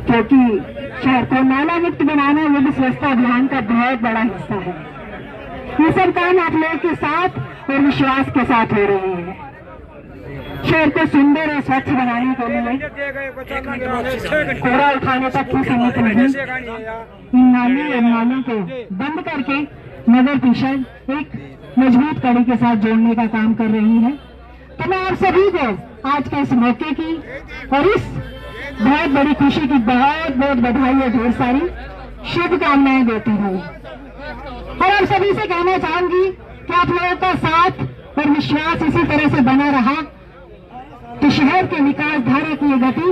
क्योंकि शहर को नाला मुक्त बनाना ये भी स्वच्छता अभियान का बहुत बड़ा हिस्सा है। ये सब काम आप लोगों के साथ और विश्वास के साथ हो रहे हैं। शहर को सुंदर और स्वच्छ बनाने के लिए कूड़ा उठाने तक ही सीमित नहीं, इन नाली और नालों को बंद करके नगर परिषद एक मजबूत कड़ी के साथ जोड़ने का काम कर रही है। तो मैं आप सभी को आज के इस मौके की और इस बहुत बड़ी खुशी की बहुत बहुत बधाई और ढेर सारी शुभकामनाएं देती हूँ। और आप सभी से कहना चाहूंगी कि आप लोगों का साथ और विश्वास इसी तरह से बना रहा तो शहर के विकास धारा की गति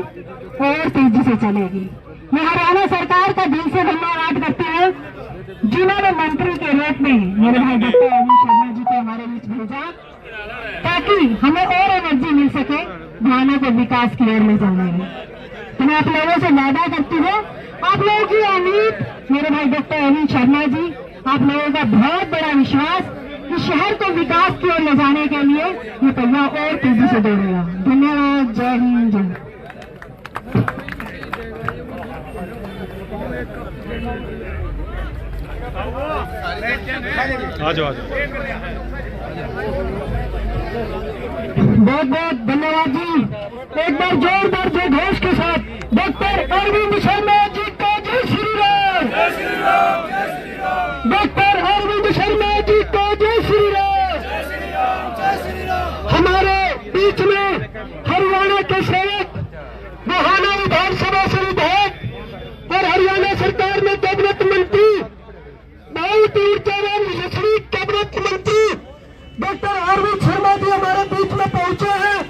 और तेजी से चलेगी। मैं हरियाणा सरकार का दिल से धन्यवाद करती हूँ, जिन्होंने मंत्री के रूप में मेरे भाई डॉक्टर अनिल शर्मा जी को हमारे बीच भेजा ताकि हमें और एनर्जी मिल सके भावना को विकास की ओर ले जाने में। तो मैं आप लोगों से वादा करती हूँ, आप लोगों की उम्मीद मेरे भाई डॉक्टर अनिल शर्मा जी, आप लोगों का बहुत बड़ा विश्वास कि शहर को विकास की ओर ले जाने के लिए ये पहिया और तेजी से दौड़ेगा। धन्यवाद। जय हिंद। जय बहुत बहुत धन्यवाद जी। एक बार जोरदार जयघोष के साथ डॉक्टर अरविंद शर्मा जी का जय श्री राम। डॉक्टर अरविंद शर्मा जी का जय श्री राम। हमारे बीच में हरियाणा के सेवक, गोहाना विधानसभा से विधायक और हरियाणा सरकार में कैबिनेट मंत्री, बहुत ऊर्जावान यशस्वी कैबिनेट मंत्री डॉक्टर अरविंद शर्मा जी हमारे बीच में पहुंचे हैं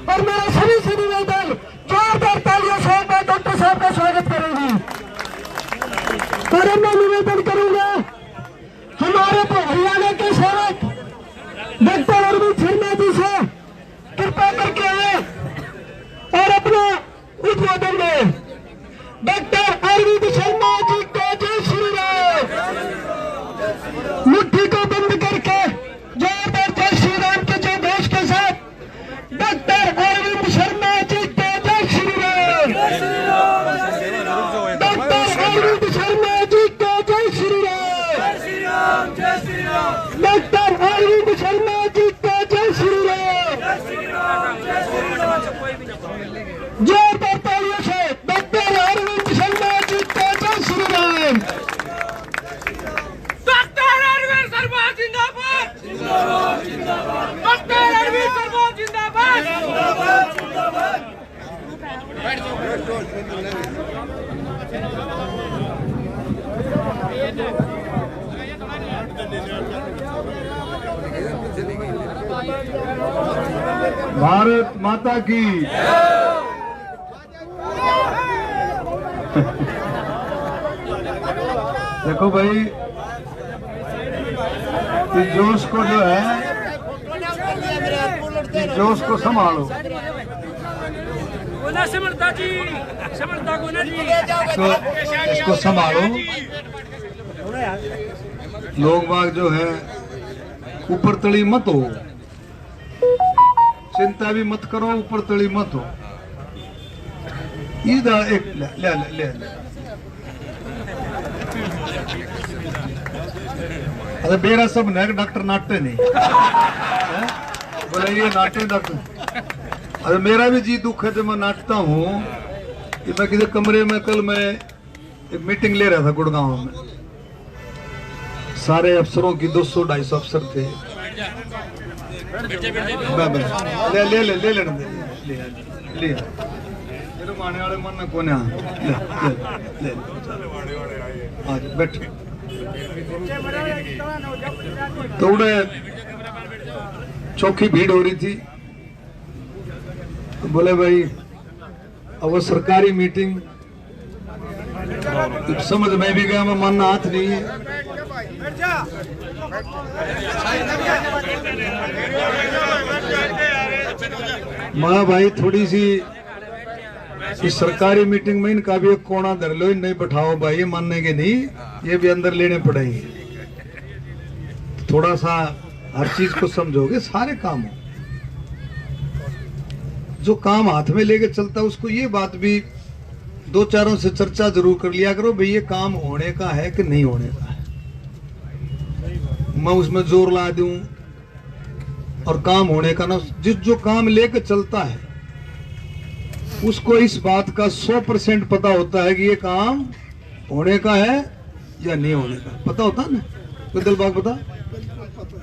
और मेरा सभी से निवेदन, जोरदार तालियों से डॉक्टर साहब का स्वागत करेंगे। और मैं निवेदन करूंगा हमारे हरियाणा के सेवक डॉक्टर अरविंद शर्मा जी से कृपा करके आए और अपना उद्बोधन दें। डॉक्टर अरविंद शर्मा जी को जय श्री राम। मुट्ठी को बंद करके जोरदार जय श्री राम के जयघोष के साथ डॉक्टर अरविंद शर्मा जी को जय श्री राम। डॉक्टर अरविंद शर्मा जी को जय श्री राम। डॉक्टर अरविंद शर्मा जी को जय श्री राम। जोरदार तालियों से डॉक्टर अरविंद शर्मा जी को जय श्री राम। डॉक्टर अरविंद शर्मा जिंदाबाद। डॉक्टर अरविंद शर्मा जिंदाबाद। भारत माता की। देखो भाई, इस जोश को जो है, इस जोश को संभालो। इसको संभालो। लोग बाग जो है ऊपर तली मत हो, चिंता भी मत करो, ऊपर तली मत हो। इधर एक ले ले ले, ले। अरे मेरा सब नए डॉक्टर नाटते नहीं बोले ये नाटते डॉक्टर। अरे मेरा भी जी दुख है जब मैं नाटता हूँ। मैं किसी कमरे में कल मैं एक मीटिंग ले रहा था गुड़गांव में, सारे अफसरों की 200-250 अफसर थे। ले ले ले ले ले ले आने वाले मन में कौन ले आज बैठ। तो उन्हें चौकी भीड़ हो रही थी, तो बोले भाई अब वो सरकारी मीटिंग, तो समझ में भी गया, मैं मानना हाथ नहीं है। माँ भाई थोड़ी सी इस सरकारी मीटिंग में इनका भी एक कोना धर लो, नहीं बैठाओ भाई, ये मानने के नहीं, ये भी अंदर लेने पड़ेंगे। थोड़ा सा हर चीज को समझोगे, सारे काम हो, जो काम हाथ में लेके चलता है उसको ये बात भी दो चारों से चर्चा जरूर कर लिया करो भाई ये काम होने का है कि नहीं होने का है। मैं उसमें जोर ला दूं और काम होने का ना, जिस जो काम लेकर चलता है उसको इस बात का 100% पता होता है कि ये काम होने का है या नहीं होने का, पता होता है ना। कोई दिलबाग पता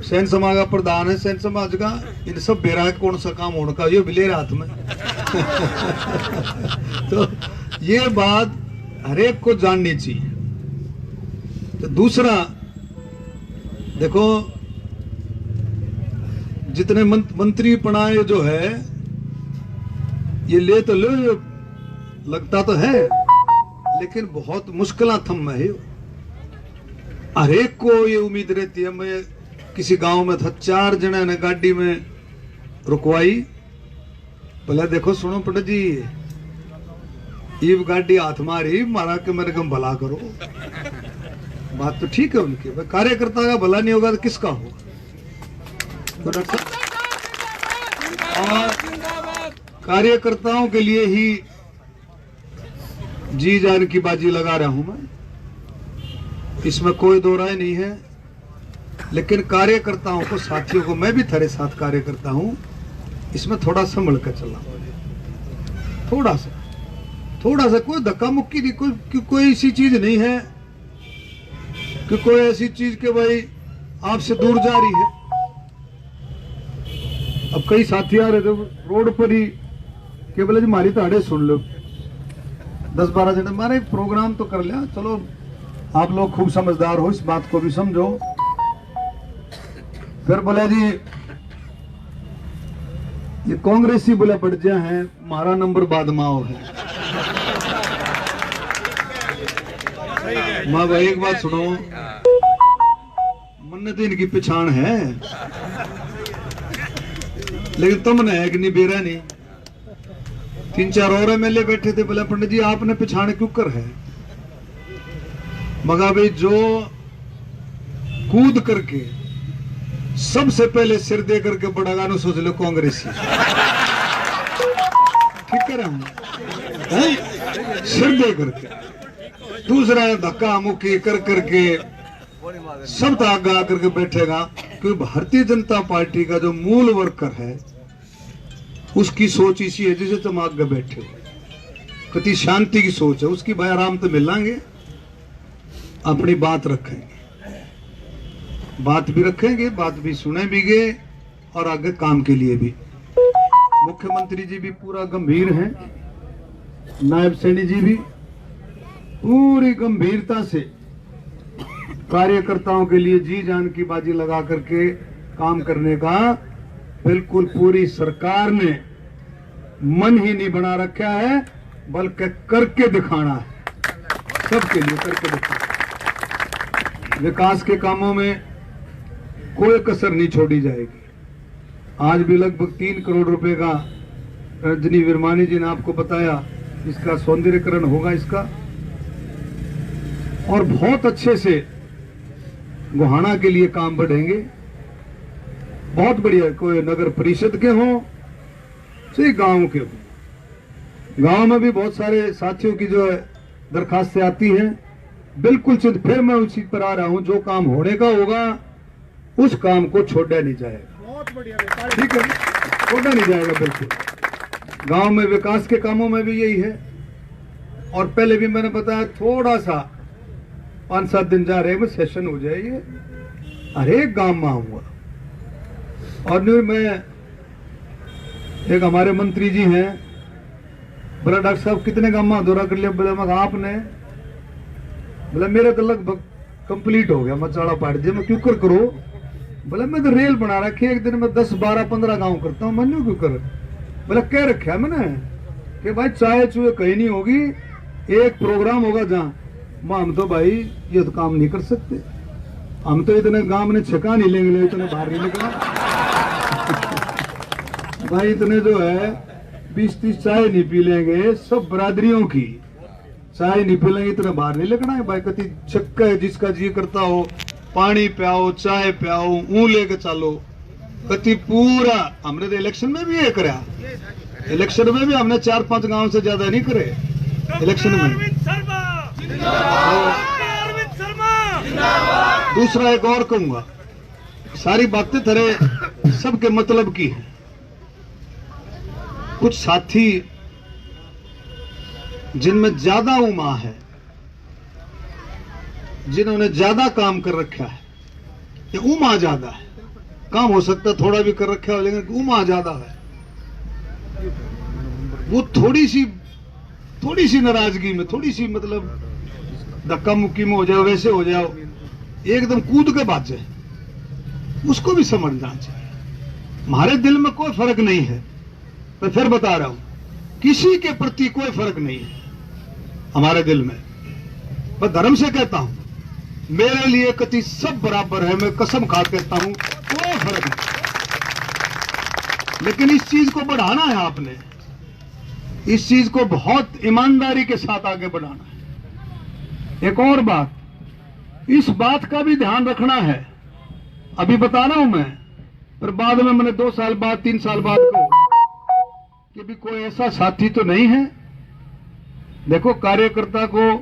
सैन समाज का प्रधान है, सैन समाज का, इन सब बेरा है कौन सा काम होने का, ये भी ले रहा हाथ में। तो ये बात हरेक को जाननी चाहिए। तो दूसरा देखो, जितने मंत्री पनाए जो है ये ले तो लो, लगता तो है लेकिन बहुत मुश्किल थम है। हरेक को ये उम्मीद रहती है। मैं किसी गांव में था, 4 जने ने गाड़ी में रुकवाई, बोला देखो सुनो पंडित जी, ये गाड़ी हाथ मारी मारा के मेरे को भला करो। बात तो ठीक है उनकी, कार्यकर्ता का भला नहीं होगा तो किसका होगा। तो डॉक्टर और कार्यकर्ताओं के लिए ही जी जान की बाजी लगा रहा हूं मैं, इसमें कोई दो राय नहीं है। लेकिन कार्यकर्ताओं को, साथियों को, मैं भी तेरे साथ कार्यकर्ता हूं, इसमें थोड़ा संभल कर चलना, थोड़ा सा कोई धक्का मुक्की नहीं, कोई ऐसी चीज नहीं है कि कोई ऐसी चीज के भाई आपसे दूर जा रही है। अब कई साथी आ रहे थे रोड पर ही के बोले जी मारी ताड़े सुन लो, 10-12 जने मारे प्रोग्राम तो कर लिया, चलो आप लोग खूब समझदार हो, इस बात को भी समझो। फिर बोले जी ये कांग्रेसी बोले बढ़िया है, हमारा नंबर बाद माओ है। माँ भाई एक बात सुनो, मन्नत इनकी पहचान है लेकिन तुमने है कि नहीं, बेरा नहीं। 3-4 और एमएलए बैठे थे, बोले पंडित जी आपने पहचान क्यों कर है। मगा भाई जो कूद करके सबसे पहले सिर दे करके बड़ा गाना सोच लो कांग्रेसी, ठीक कर रहा हूं, सिर दे करके, दूसरा धक्का मुक्की कर करके सब आगे आकर के बैठेगा। क्योंकि भारतीय जनता पार्टी का जो मूल वर्कर है उसकी सोच इसी है जिसे तुम आगे बैठे हो, कति शांति की सोच है उसकी। भाई आराम तो मिलांगे, अपनी बात रखेंगे, बात भी रखेंगे, बात भी सुने भी गए और आगे काम के लिए भी। मुख्यमंत्री जी भी पूरा गंभीर हैं, नायब सैनी जी भी पूरी गंभीरता से कार्यकर्ताओं के लिए जी जान की बाजी लगा करके काम करने का बिल्कुल पूरी सरकार ने मन ही नहीं बना रखा है, बल्कि करके दिखाना है, सबके लिए करके दिखाना। विकास के कामों में कोई कसर नहीं छोड़ी जाएगी। आज भी लगभग 3 करोड़ रुपए का रजनी विरमानी जी ने आपको बताया, इसका सौंदर्यीकरण होगा इसका, और बहुत अच्छे से गोहाना के लिए काम बढ़ेंगे। बहुत बढ़िया, कोई नगर परिषद के हों चाहे गांव के हों, गांव में भी बहुत सारे साथियों की जो है दरखास्तें आती हैं, बिल्कुल फिर मैं उसी पर आ रहा हूं, जो काम होने का होगा उस काम को छोड़ा नहीं जाएगा। बहुत बढ़िया, ठीक है, छोड़ा नहीं जाएगा बिल्कुल। गांव में विकास के कामों में भी यही है। और पहले भी मैंने बताया, थोड़ा सा 5-7 दिन जा रहे हैं, सेशन हो जाएगी, हर एक गांव में आऊंगा। और मैं, एक हमारे मंत्री जी हैं, बोला डॉक्टर साहब कितने गांव में दौरा कर लिया। बोला मैं आपने, बोला मेरा तो लगभग कंप्लीट हो गया, मैं चाड़ा पाट दिया, मैं क्यों कर करो। बोला मैं तो रेल बना रखी है, एक दिन में 10-12-15 गांव करता हूँ, मैं क्यों कर। बोला कह रखा है मैंने कि भाई चाहे चूहे कहीं नहीं होगी, एक प्रोग्राम होगा जहाँ हम तो भाई ये तो काम नहीं कर सकते, हम तो इतने गांव में छका नहीं लेंगे, इतने बाहर नहीं निकला भाई, इतने जो है 20-30 चाय नहीं पी लेंगे, सब बरादरियों की चाय नहीं पी लेंगे, इतना बाहर नहीं लगना है भाई। कति छक्का है, जिसका जी करता हो पानी पियाओ, चाय पियाओ, ऊँ लेके चलो, कति पूरा। हमने तो इलेक्शन में भी ये करा, इलेक्शन में भी हमने 4-5 गांव से ज्यादा नहीं करे, इलेक्शन में। अरविंद शर्मा जिंदाबाद, अरविंद शर्मा। दूसरा एक और कहूंगा, सारी बातें थरे सबके मतलब की हैं। कुछ साथी जिनमें ज्यादा उमा है, जिन्होंने ज्यादा काम कर रखा है, ये उमा ज्यादा है, काम हो सकता है थोड़ा भी कर रखा है लेकिन उमा ज्यादा है, वो थोड़ी सी नाराजगी में, थोड़ी सी मतलब धक्का मुक्की में हो जाओ, वैसे हो जाओ, एकदम कूद के बात जाए, उसको भी समझना चाहिए। हमारे दिल में कोई फर्क नहीं है, मैं फिर बता रहा हूं, किसी के प्रति कोई फर्क नहीं है हमारे दिल में। मैं धर्म से कहता हूं, मेरे लिए कति सब बराबर है, मैं कसम खा कहता हूं, कोई फर्क नहीं। लेकिन इस चीज को बढ़ाना है आपने, इस चीज को बहुत ईमानदारी के साथ आगे बढ़ाना है। एक और बात, इस बात का भी ध्यान रखना है, अभी बता रहा हूं मैं, पर बाद में मैंने 2 साल बाद 3 साल बाद को कि भी कोई ऐसा साथी तो नहीं है। देखो, कार्यकर्ता को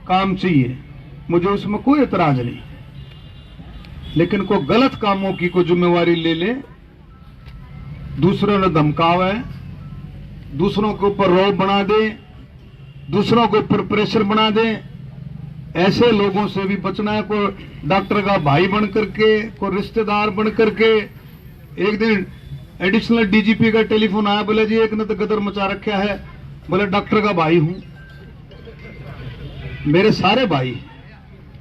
काम चाहिए, मुझे उसमें कोई एतराज नहीं, लेकिन को गलत कामों की को जिम्मेवारी ले ले, दूसरों ने धमकावे, दूसरों के ऊपर रौब बना दे, दूसरों के ऊपर प्रेशर बना दे, ऐसे लोगों से भी बचना है। कोई डॉक्टर का भाई बन करके, कोई रिश्तेदार बन करके। एक दिन एडिशनल डीजीपी का टेलीफोन आया, बोले जी एक ने तो गदर मचा रखा है, बोले डॉक्टर का भाई हूं, मेरे सारे भाई,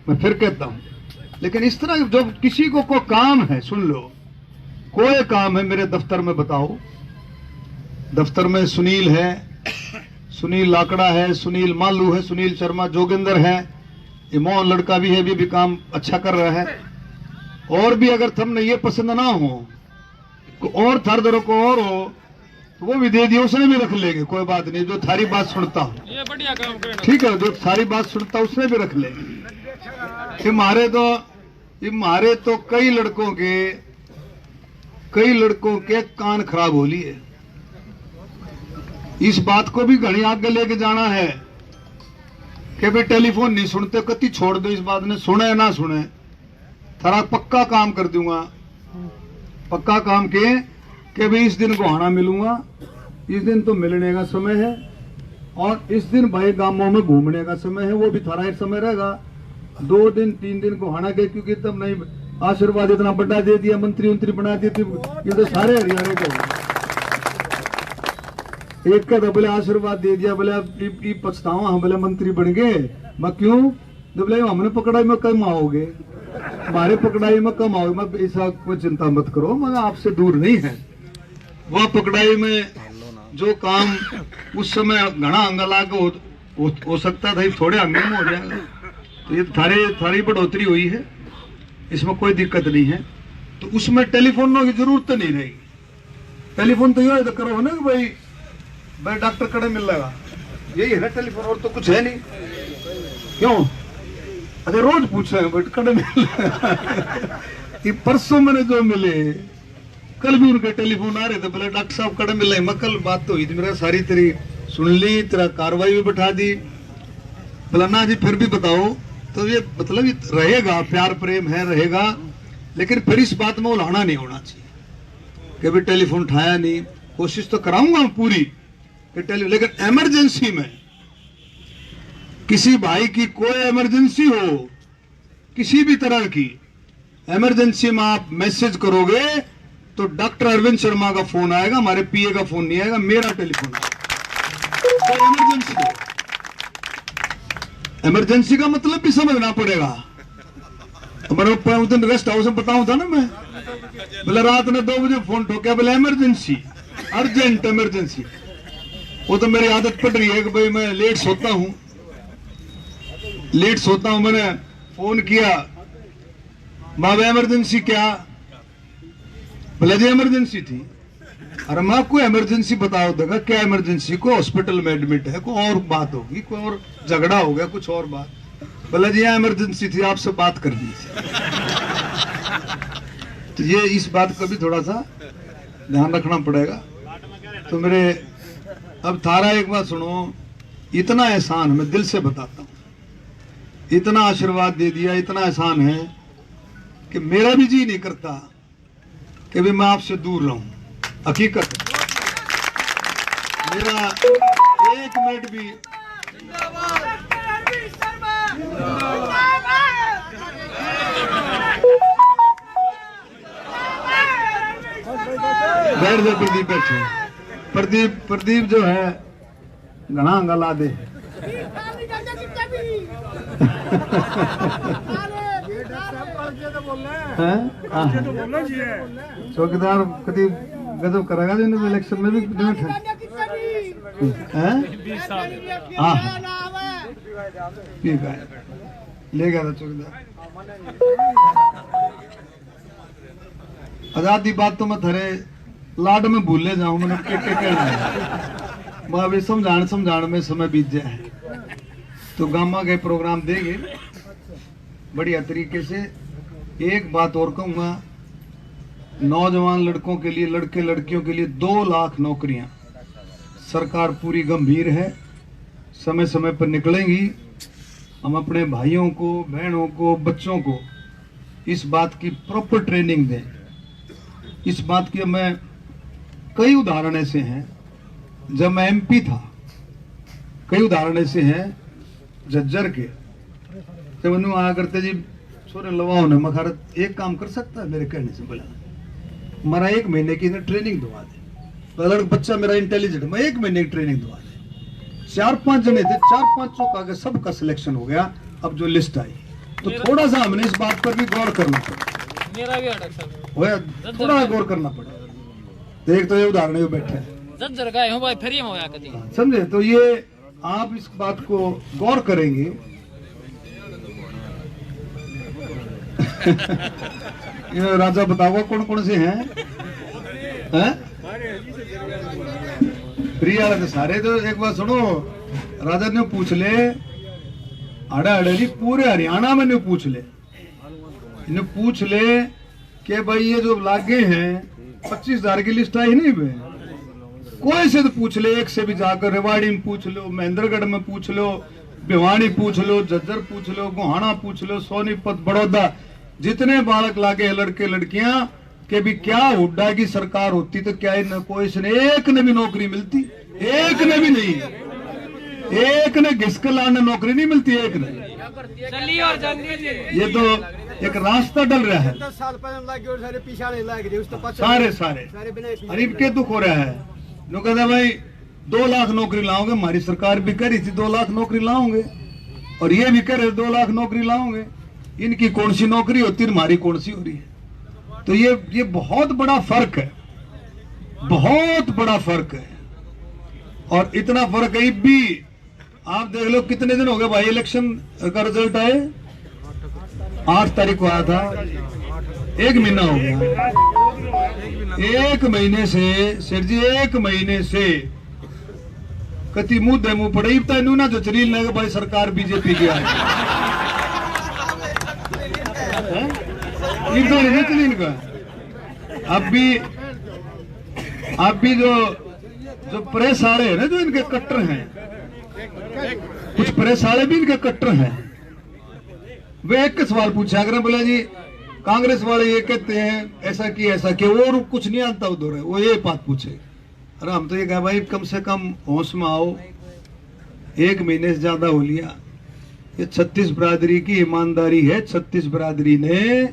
मैं फिर कहता हूं। लेकिन इस तरह जो किसी को कोई काम है, सुन लो, कोई काम है मेरे दफ्तर में बताओ, दफ्तर में सुनील है, सुनील लाकड़ा है, सुनील मालू है, सुनील शर्मा जोगिंदर है, ये मोहन लड़का भी है, भी काम अच्छा कर रहा है। और भी अगर तुमने ये पसंद ना हो, और थरदरों को और हो, तो वो भी दे दिए, उसने भी रख लेंगे, कोई बात नहीं। जो थारी बात सुनता हो, ये बढ़िया काम करे, ठीक है, जो सारी बात सुनता उसने भी रख लेंगे। हमारे तो कई लड़कों के कान खराब हो लिए। इस बात को भी घड़ी आगे लेके जाना है कि भाई टेलीफोन नहीं सुनते, कति छोड़ दो, इस बात ने सुने ना सुने, थारा पक्का काम कर दूंगा, पक्का काम के भाई इस दिन गोहाना मिलूंगा, इस दिन तो मिलने का समय है, और इस दिन भाई गांवों में घूमने का समय है, वो भी थारा एक समय रहेगा। 2 दिन 3 दिन गोहाना के, क्योंकि तब नहीं आशीर्वाद इतना बड़ा दे दिया, मंत्री उंत्री बना दिए, ये तो सारे हरियाणा के। एक का तो बोले आशीर्वाद दे दिया, बोले पछतावा, हम बोले मंत्री बन गए, मैं क्यों, तो बोले हमने पकड़ाई में कम आओगे, हमारे पकड़ाई में कम आओगे, मैं ऐसा कोई चिंता मत करो, मैं आपसे दूर नहीं है। वह पकड़ाई में जो काम उस समय घना अंगा लागे हो सकता था, थोड़े अंगे में हो जाएगा। तो ये थारी बढ़ोतरी हुई है, इसमें कोई दिक्कत नहीं है। तो उसमें टेलीफोन की जरूरत तो नहीं रहेगी। टेलीफोन तो ये करो ना कि भाई डॉक्टर कड़े मिल रहा, यही है ना टेलीफोन, और तो कुछ है नहीं। क्यों? अरे रोज पूछ रहे हैं बट कड़े मिल ये परसों मैंने जो मिले, कल भी उनके टेलीफोन आ रहे थे, बोले डॉक्टर साहब कड़े मिल रहे। मैं कल बात तो हुई थी, मेरा सारी तेरी सुन ली, तेरा कार्रवाई भी बैठा दी, बोला ना जी फिर भी बताओ। तो ये मतलब ये रहेगा, प्यार प्रेम है रहेगा, लेकिन फिर इस बात में उलाना नहीं होना चाहिए कि भाई टेलीफोन उठाया नहीं। कोशिश तो कराऊंगा पूरी, लेकिन इमरजेंसी में किसी भाई की कोई इमरजेंसी हो, किसी भी तरह की इमरजेंसी में आप मैसेज करोगे तो डॉक्टर अरविंद शर्मा का फोन आएगा, हमारे पीए का फोन नहीं आएगा, मेरा टेलीफोन आएगा। तो इमरजेंसी का मतलब भी समझना पड़ेगा। हमारे उस दिन रेस्ट हाउस में बताऊं था ना मैं, बोले रात ने 2 बजे फोन ठोका, बोले इमरजेंसी, अर्जेंट इमरजेंसी। वो तो मेरी आदत पड़ रही है कि भाई मैं लेट सोता हूं। मैंने फोन किया, बाबा इमरजेंसी क्या? बोला जी इमरजेंसी थी। अरे माँ कोई इमरजेंसी बताओ देगा, क्या इमरजेंसी? को हॉस्पिटल में एडमिट है, कोई और बात होगी, कोई और झगड़ा हो गया, कुछ और बात। बोला जी यहाँ इमरजेंसी थी, आपसे बात करनी थी। तो ये इस बात का भी थोड़ा सा ध्यान रखना पड़ेगा। तो मेरे अब थारा एक बात सुनो, इतना एहसान, मैं दिल से बताता हूँ, इतना आशीर्वाद दे दिया, इतना एहसान है कि मेरा भी जी नहीं करता कि भी मैं आपसे दूर रहूं। हकीकत मेरा एक मिनट भी बैठ जाओ। प्रदीप बैठे। प्रदीप जो है घना गला दे। चौकीदार कभी गजब करेगा जो इलेक्शन में भी डिबेट है। हाँ ठीक है, ले गया था चौकीदार। आजादी बात तो मैं थरे लाड में भूले जाऊं, मैंने कहना है अभी समझाण में समय बीत जाए तो गामा के प्रोग्राम देंगे बढ़िया तरीके से। एक बात और कहूंगा, नौजवान लड़कों के लिए, लड़के लड़कियों के लिए 2 लाख नौकरियां सरकार पूरी गंभीर है, समय समय पर निकलेंगी। हम अपने भाइयों को, बहनों को, बच्चों को इस बात की प्रॉपर ट्रेनिंग दें। इस बात की मैं कई उदाहरण ऐसे हैं, जब मैं एमपी था, कई उदाहरण ऐसे हैं झज्जर के, जब मैंने आया करते जी सोरे लवाओ ने मखारत एक काम कर सकता है, मेरे कहने से बोला हमारा 1 महीने की ट्रेनिंग दवा दे। लड़का बच्चा मेरा इंटेलिजेंट, मैं 1 महीने की ट्रेनिंग दवा दे। 4-5 जने थे, 4-5 का आगे सबका सिलेक्शन हो गया। अब जो लिस्ट आई तो थोड़ा सा हमने इस बात पर भी गौर करना पड़ा, मेरा भी थोड़ा गौर करना पड़ा। देख तो ये उदाहरण है, बैठे जज्जर गए हो भाई, फ्री में होया कभी समझे। तो ये आप इस बात को गौर करेंगे। ये राजा बताओ कौन कौन से हैं? प्रिय वाले तो सारे, तो एक बार सुनो, राजा ने पूछ ले आड़ा जी पूरे हरियाणा में ने पूछ ले, इन्हें पूछ ले कि भाई ये जो लागे हैं 25,000 की लिस्ट आई नहीं भाई, कोई से तो पूछ ले, एक से भी जाकर रेवाड़ी में पूछ लो, महेंद्रगढ़ में पूछ लो, भिवानी पूछ लो, झज्जर पूछ लो, गोहाना पूछ लो, सोनीपत, बड़ौदा, जितने बालक लागे लड़के लड़कियां के भी क्या हुड्डा की सरकार होती तो क्या कोई से एक ने भी नौकरी मिलती? एक ने भी नहीं, एक ने घिसक लाने नौकरी नहीं मिलती, एक ने। चलिए और ये तो एक रास्ता डल रहा है, 10 साल पहले लागे और सारे पीछा नहीं लागे थे, उस तो सारे गरीब के दुख हो रहा है। जो कहते भाई 2 लाख नौकरी लाओगे, हमारी सरकार भी कह रही थी 2 लाख नौकरी लाओगे, और ये भी कह रहे 2 लाख नौकरी लाओगे। इनकी कौन सी नौकरी होती है, हमारी कौन सी हो रही है? तो ये बहुत बड़ा फर्क है, बहुत बड़ा फर्क है। और इतना फर्क है भी, आप देख लो कितने दिन हो गए भाई इलेक्शन का रिजल्ट आए, 8 तारीख को आया था, 1 महीना हो गया। 1 महीने से सर जी, 1 महीने से कति मुंह दे मुंह पड़े तेनू ना जो चरील ने भाई सरकार बीजेपी की आई का। अब भी जो प्रेस वाले हैं ना, जो इनके कट्टर हैं, कुछ प्रेस वाले भी इनके कट्टर हैं, वे एक सवाल पूछा अगर बोला जी कांग्रेस वाले ये कहते हैं ऐसा किया और कुछ नहीं आता उधर है, वो ये बात पूछे। अरे हम तो ये कहा भाई कम से कम होश में आओ, 1 महीने से ज्यादा हो लिया। ये 36 बिरादरी की ईमानदारी है, 36 बिरादरी ने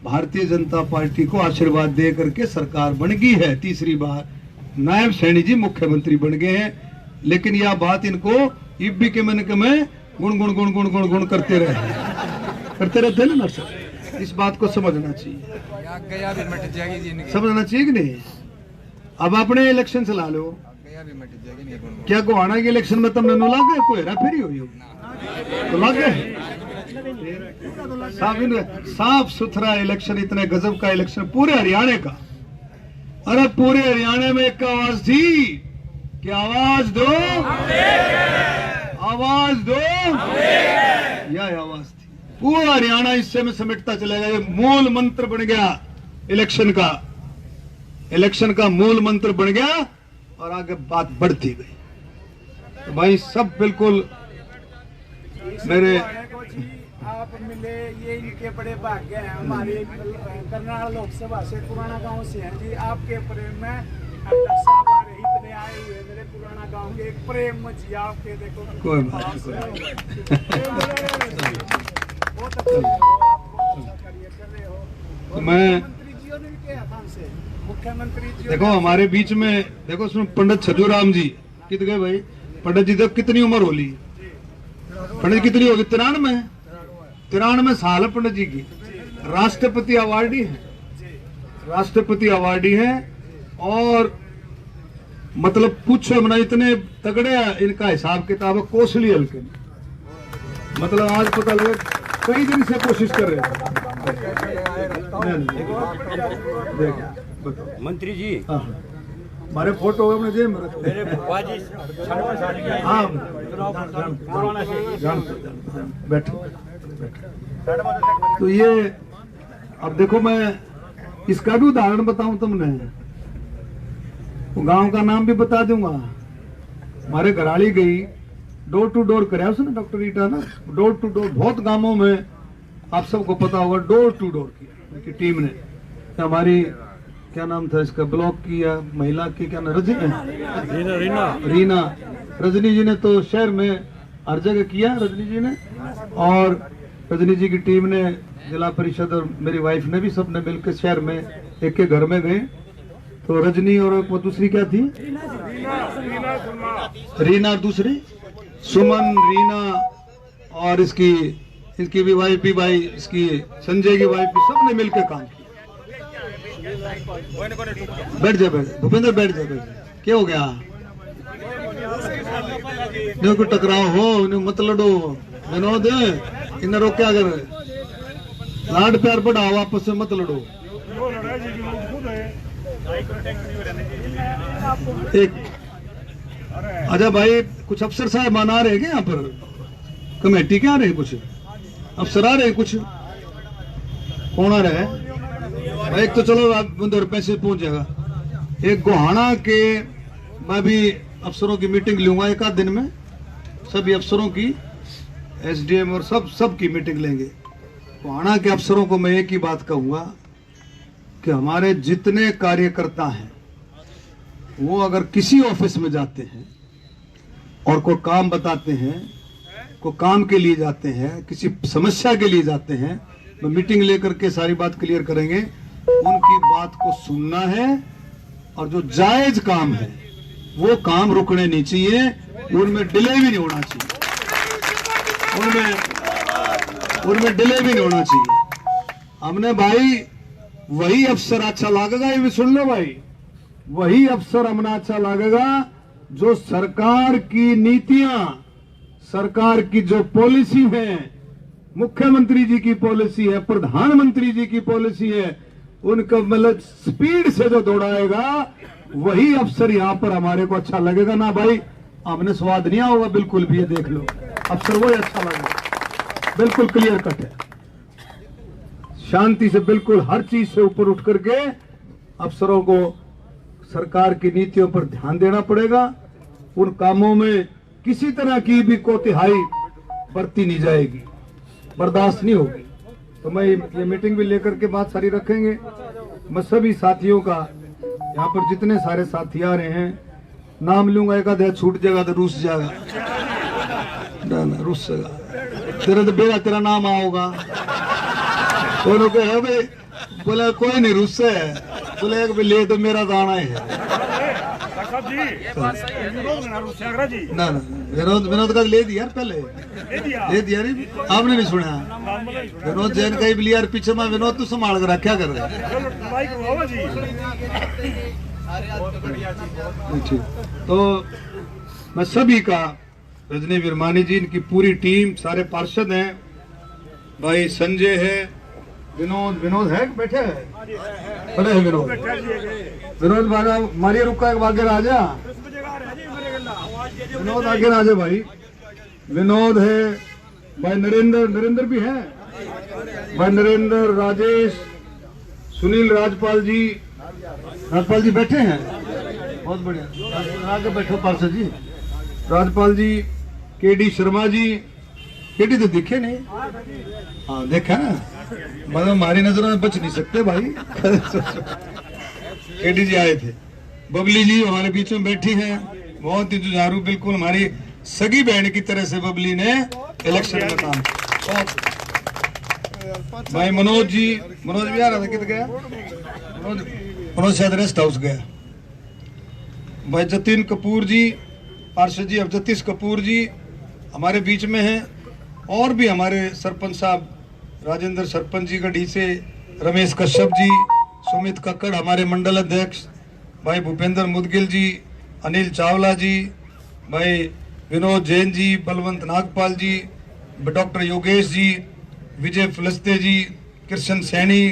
भारतीय जनता पार्टी को आशीर्वाद दे करके सरकार बन गई है, 3री बार नायब सैनी जी मुख्यमंत्री बन गए हैं। लेकिन यह बात इनको इब्बी के मन के में गुण करते रहते ना सर, इस बात को समझना चाहिए, समझना चाहिए कि नहीं। अब अपने इलेक्शन चला लो, क्या गोहाना के इलेक्शन में तुमने नो लागे कोई हेरा फेरी हुई हो तो लागे? साफ सुथरा इलेक्शन, इतने गजब का इलेक्शन पूरे हरियाणा का। अरे पूरे हरियाणा में एक आवाज थी कि आवाज दो, आवाज दो, यह आवाज थी। पूरा हरियाणा इससे में समेटता चलेगा, ये मूल मंत्र बन गया इलेक्शन का मूल मंत्र बन गया और आगे बात बढ़ती गई। तो भाई सब बिल्कुल मेरे आप मिले, ये इनके बड़े भाग्य हैं। हमारे करनाल लोकसभा से पुराना गांव से हैं जी। आपके प्रेम में डॉक्टर साहब आ रहे इतने आए हुए मेरे पुराना गांव के, एक प्रेम मची आपके। देखो कोई बात बहुत अच्छा कार्य कर रहे हो। तो मैं मंत्री जी ने भी कहा था हमसे, मुख्यमंत्री जी देखो हमारे बीच में देखो उसमें पंडित छजूराम जी कित गए भाई। पंडित जी तक कितनी उम्र होली? पंडित कितनी होगी? 93 साल है पंडित जी की। राष्ट्रपति अवार्डी है, राष्ट्रपति अवार्डी है। और मतलब पूछो मना इतने तगड़े इनका हिसाब किताब है, कोसली हल्के में। मतलब आज पता लगे कई दिन से कोशिश कर रहे हैं। मंत्री जी हाँ, हमारे फोटो अपने जेब में रखते हैं। हाँ, बैठो। तो ये अब देखो मैं इसका भी उदाहरण बताऊं तुमने, तो गांव का नाम भी बता दूंगा। हमारे घराली गई, डोर टू डोर कराया उसने डॉक्टर रीटा ना, डोर टू डोर। बहुत गांवों में आप सबको पता होगा डोर टू डोर किया उनकी टीम ने। हमारी क्या नाम था इसका, ब्लॉक की या महिला की क्या नाम, रीना रजनी जी ने तो शहर में हर जगह किया रजनी जी ने। और रजनी जी की टीम ने, जिला परिषद और मेरी वाइफ ने भी, सबने मिलकर शहर में एक के घर में गए। तो रजनी और वो दूसरी क्या थी, रीना, दूसरी सुमन, रीना और इसकी भी वाइफ भी, भाई इसकी संजय की वाइफ भी, सबने मिलकर काम किया। बैठ जा भूपेंद्र, बैठ जा। क्या हो गया? जो कोई टकराव हो मत लड़ो विनोद, इन्हें रोक्या कर, लाड प्यार बढ़ाओ, आपस से मत लड़ो। एक अच्छा भाई, कुछ अफसर साहब माना रहे क्या यहाँ पर? कमेटी क्या आ रहे, कुछ अफसर आ रहे, कुछ कौन आ रहा है? एक तो चलो बंदर पैसे पहुंच जाएगा। एक गोहाना के मैं भी अफसरों की मीटिंग लूंगा एक आध दिन में, सभी अफसरों की, एसडीएम और सब की मीटिंग लेंगे। गोहाना के अफसरों को मैं एक ही बात कहूंगा कि हमारे जितने कार्यकर्ता हैं वो अगर किसी ऑफिस में जाते हैं और कोई काम बताते हैं, कोई काम के लिए जाते हैं, किसी समस्या के लिए जाते हैं, तो मीटिंग लेकर के सारी बात क्लियर करेंगे। उनकी बात को सुनना है और जो जायज काम है वो काम रुकने नहीं चाहिए, उनमें डिले भी नहीं होना चाहिए, उनमें डिले भी नहीं होना चाहिए। हमने भाई वही अफसर अच्छा लगेगा, ये भी सुन लो भाई, वही अफसर हमने अच्छा लगेगा जो सरकार की नीतियां, सरकार की जो पॉलिसी है, मुख्यमंत्री जी की पॉलिसी है, प्रधानमंत्री जी की पॉलिसी है, उनका मतलब स्पीड से जो दौड़ाएगा वही अफसर यहाँ पर हमारे को अच्छा लगेगा ना भाई। हमने स्वाद नहीं होगा बिल्कुल भी, ये देख लो, अफसर वही अच्छा लगेगा, बिल्कुल क्लियर कट है। शांति से बिल्कुल हर चीज से ऊपर उठ करके अफसरों को सरकार की नीतियों पर ध्यान देना पड़ेगा। उन कामों में किसी तरह की भी कोताही बरती नहीं जाएगी, बर्दाश्त नहीं होगी। तो मैं ये मीटिंग भी लेकर के बात सारी रखेंगे। मैं सभी साथियों का, यहाँ पर जितने सारे साथी आ रहे हैं, नाम लूंगा, एक आधा छूट जाएगा तो रूस जाएगा, ना रूस जाएगा, तेरा तो बेरा तेरा नाम आओगा। दोनों को है भाई, बोला कोई नहीं रूस है, बोले एक ले तो मेरा दाना है ना, विनोद का ले दिया पहले, ले दिया रे, आपने नहीं सुना? विनोद जैन का ही लिया पीछे में, विनोद तो संभाल कर क्या कर रहे हैं? तो मैं सभी का, रजनी विरमानी जी, इनकी पूरी टीम, सारे पार्षद हैं, भाई संजय है, विनोद है, बैठे है, बड़े है विनोद भागा मारिए, रुका एक आगे आ जा, विनोद आगे आ जा भाई। विनोद है भाई, नरेंद्र भी है भाई, नरेंद्र, राजेश, सुनील, राजपाल जी बैठे हैं, बहुत बढ़िया, आगे बैठो पार्षद जी, राजपाल जी, केडी शर्मा जी, केडी तो दिखे नहीं, हाँ देखा ना, मतलब हमारी नजरों में बच नहीं सकते भाई। केडी जी आए थे। बबली जी हमारे बीच में बैठी हैं, बहुत ही जुझारू, बिल्कुल हमारी सगी बहन की तरह से बबली ने इलेक्शन में काम किया। भाई मनोज जी, मनोज भी आ रहा था, किधर गया मनोज? शायद रेस्ट हाउस गया। भाई जतिन कपूर जी, पार्षद जी अवजतीश कपूर जी हमारे बीच में हैं, और भी हमारे सरपंच साहब राजेंद्र सरपंच जी गढ़ी से, रमेश कश्यप जी, सुमित कक्कड़ हमारे मंडल अध्यक्ष, भाई भूपेंद्र मुदगिल जी, अनिल चावला जी, भाई विनोद जैन जी, बलवंत नागपाल जी, डॉक्टर योगेश जी, विजय फलस्ते जी, कृष्ण सैनी,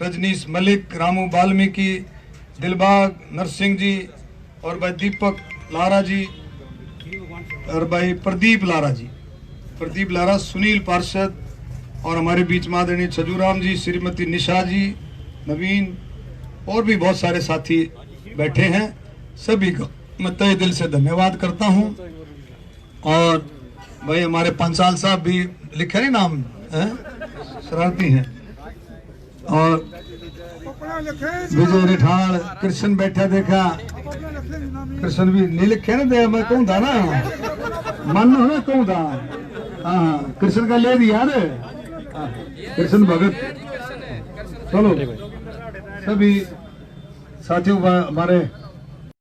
रजनीश मलिक, रामू वाल्मीकि, दिलबाग नरसिंह जी, और भाई दीपक लारा जी, और भाई प्रदीप लारा जी, प्रदीप लारा, सुनील पार्षद, और हमारे बीच में आदरणीय छजूराम जी, श्रीमती निशा जी, नवीन, और भी बहुत सारे साथी बैठे हैं। सभी को मैं तहे दिल से धन्यवाद करता हूं। और भाई हमारे पंचाल साहब भी लिखे नहीं नाम है, शरारती हैं, और विजय रिठाल, कृष्ण बैठा देखा, कृष्ण भी नहीं लिखे ना दे, मैं कहूँ था ना, मन हो ना कहूँ था, हाँ कृष्ण का ले दिया याद है, कृष्ण भगत। चलो सभी साथियों, हमारे